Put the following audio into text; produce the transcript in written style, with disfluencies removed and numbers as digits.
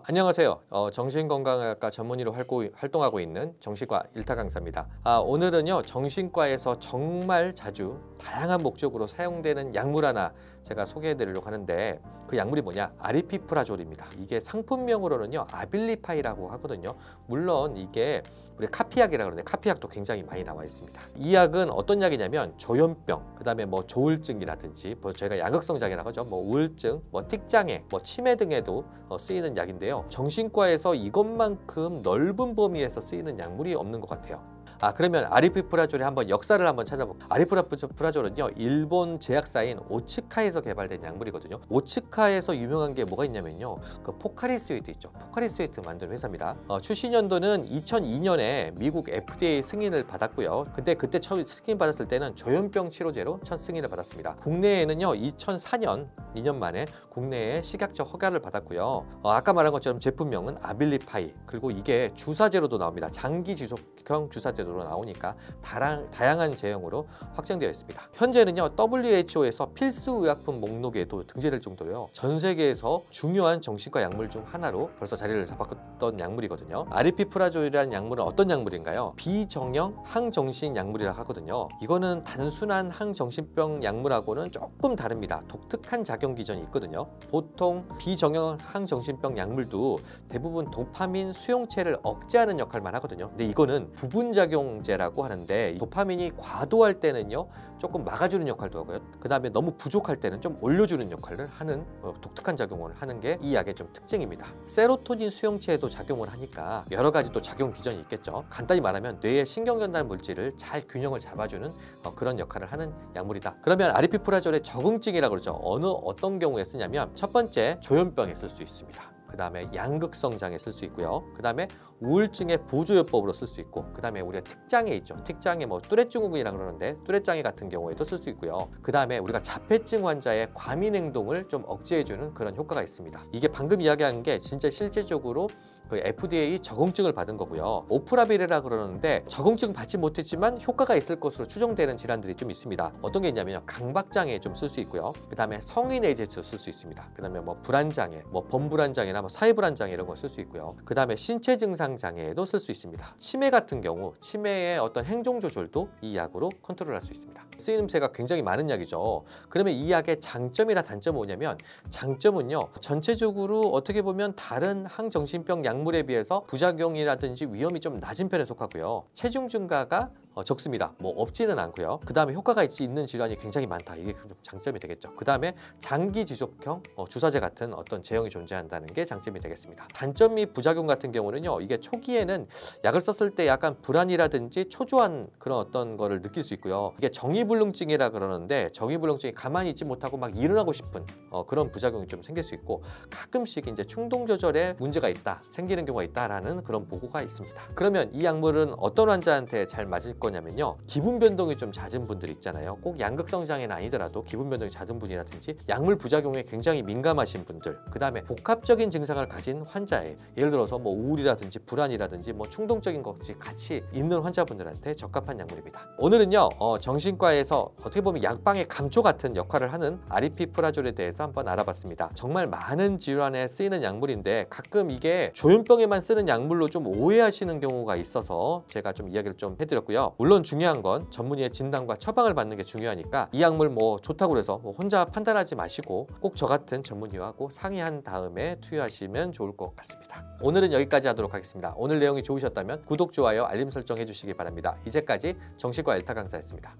안녕하세요. 정신건강의학과 전문의로 활동하고 있는 정신과 일타 강사입니다. 오늘은요, 정신과에서 정말 자주 다양한 목적으로 사용되는 약물 하나 제가 소개해 드리려고 하는데, 그 약물이 뭐냐? 아리피프라졸입니다. 이게 상품명으로는요, 아빌리파이라고 하거든요. 물론 이게 우리 카피약이라고 그러는데 카피약도 굉장히 많이 나와 있습니다. 이 약은 어떤 약이냐면 조현병, 그다음에 뭐 조울증이라든지 저희가 양극성 장애라고 하죠. 뭐 우울증, 뭐 틱장애, 뭐 치매 등에도 쓰이는 약인데요. 정신과에서 이것만큼 넓은 범위에서 쓰이는 약물이 없는 것 같아요. 그러면 아리피프라졸의 한번 역사를 한번 찾아볼게요. 아리피프라졸은요, 일본 제약사인 오츠카에서 개발된 약물이거든요. 오츠카에서 유명한 게 뭐가 있냐면요, 그 포카리스웨이트 있죠. 포카리스웨이트 만드는 회사입니다. 출시 연도는 2002년에 미국 FDA 승인을 받았고요. 근데 그때 처음 승인 받았을 때는 조현병 치료제로 첫 승인을 받았습니다. 국내에는요, 2004년 2년 만에 국내에 식약처 허가를 받았고요. 아까 말한 것처럼 제품명은 아빌리파이, 그리고 이게 주사제로도 나옵니다. 장기 지속형 주사제로 나오니까 다양한 제형으로 확정되어 있습니다. 현재는요, WHO에서 필수 의약품 목록에도 등재될 정도로요, 전 세계에서 중요한 정신과 약물 중 하나로 벌써 자리를 잡았던 약물이거든요. 아리피프라졸이라는 약물은 어떤 약물인가요? 비정형 항정신 약물이라 하거든요. 이거는 단순한 항정신병 약물하고는 조금 다릅니다. 독특한 작용 기전이 있거든요. 보통 비정형 항정신병 약물도 대부분 도파민 수용체를 억제하는 역할만 하거든요. 근데 이거는 부분작용제라고 하는데, 도파민이 과도할 때는요, 조금 막아주는 역할도 하고요. 그 다음에 너무 부족할 때는 좀 올려주는 역할을 하는 독특한 작용을 하는 게 이 약의 좀 특징입니다. 세로토닌 수용체에도 작용을 하니까 여러 가지 또 작용 기전이 있겠죠. 간단히 말하면 뇌의 신경전달 물질을 잘 균형을 잡아주는 그런 역할을 하는 약물이다. 그러면 아리피프라졸의 적응증이라고 그러죠. 어떤 경우에 쓰냐면, 첫 번째 조현병에 쓸 수 있습니다. 그 다음에 양극성 장애 쓸 수 있고요. 그 다음에 우울증의 보조요법으로 쓸 수 있고, 그 다음에 우리가 틱장애 있죠. 틱장애, 뭐 뚜렛증후군이라고 그러는데 뚜렛장애 같은 경우에도 쓸 수 있고요. 그 다음에 우리가 자폐증 환자의 과민 행동을 좀 억제해주는 그런 효과가 있습니다. 이게 방금 이야기한 게 진짜 실제적으로 그 FDA 적응증을 받은 거고요. 오프라비레라 그러는데 적응증 받지 못했지만 효과가 있을 것으로 추정되는 질환들이 좀 있습니다. 어떤 게 있냐면요, 강박장애에 좀 쓸 수 있고요. 그 다음에 성인 에이즈에서 쓸 수 있습니다. 그 다음에 뭐 불안장애, 뭐 범불안장애나 뭐 사회불안장애 이런 거 쓸 수 있고요. 그 다음에 신체 증상 장애에도 쓸 수 있습니다. 치매 같은 경우 치매의 어떤 행동 조절도 이 약으로 컨트롤할 수 있습니다. 쓰임새가 굉장히 많은 약이죠. 그러면 이 약의 장점이나 단점은 뭐냐면, 장점은요, 전체적으로 어떻게 보면 다른 항정신병 약물에 비해서 부작용이라든지 위험이 좀 낮은 편에 속하고요. 체중 증가가 적습니다. 뭐 없지는 않고요. 그 다음에 효과가 있는 질환이 굉장히 많다. 이게 좀 장점이 되겠죠. 그 다음에 장기 지속형 주사제 같은 어떤 제형이 존재한다는 게 장점이 되겠습니다. 단점 및 부작용 같은 경우는요, 이게 초기에는 약을 썼을 때 약간 불안이라든지 초조한 그런 어떤 거를 느낄 수 있고요. 이게 정의불능증이라 그러는데, 정의불능증이 가만히 있지 못하고 막 일어나고 싶은 그런 부작용이 좀 생길 수 있고, 가끔씩 이제 충동 조절에 문제가 있다, 생기는 경우가 있다라는 그런 보고가 있습니다. 그러면 이 약물은 어떤 환자한테 잘 맞을 거냐면요, 기분 변동이 좀 잦은 분들 있잖아요. 꼭 양극성 장애는 아니더라도 기분 변동이 잦은 분이라든지 약물 부작용에 굉장히 민감하신 분들, 그 다음에 복합적인 증상을 가진 환자에, 예를 들어서 뭐 우울이라든지 불안이라든지 뭐 충동적인 것이 같이 있는 환자분들한테 적합한 약물입니다. 오늘은요, 정신과에서 어떻게 보면 약방의 감초 같은 역할을 하는 아리피프라졸에 대해서 한번 알아봤습니다. 정말 많은 질환에 쓰이는 약물인데, 가끔 이게 조현병에만 쓰는 약물로 좀 오해하시는 경우가 있어서 제가 좀 이야기를 좀 해드렸고요. 물론 중요한 건 전문의의 진단과 처방을 받는 게 중요하니까, 이 약물 뭐 좋다고 해서 뭐 혼자 판단하지 마시고 꼭 저 같은 전문의하고 상의한 다음에 투여하시면 좋을 것 같습니다. 오늘은 여기까지 하도록 하겠습니다. 오늘 내용이 좋으셨다면 구독, 좋아요, 알림 설정 해주시기 바랍니다. 이제까지 정신과 일타 강사였습니다.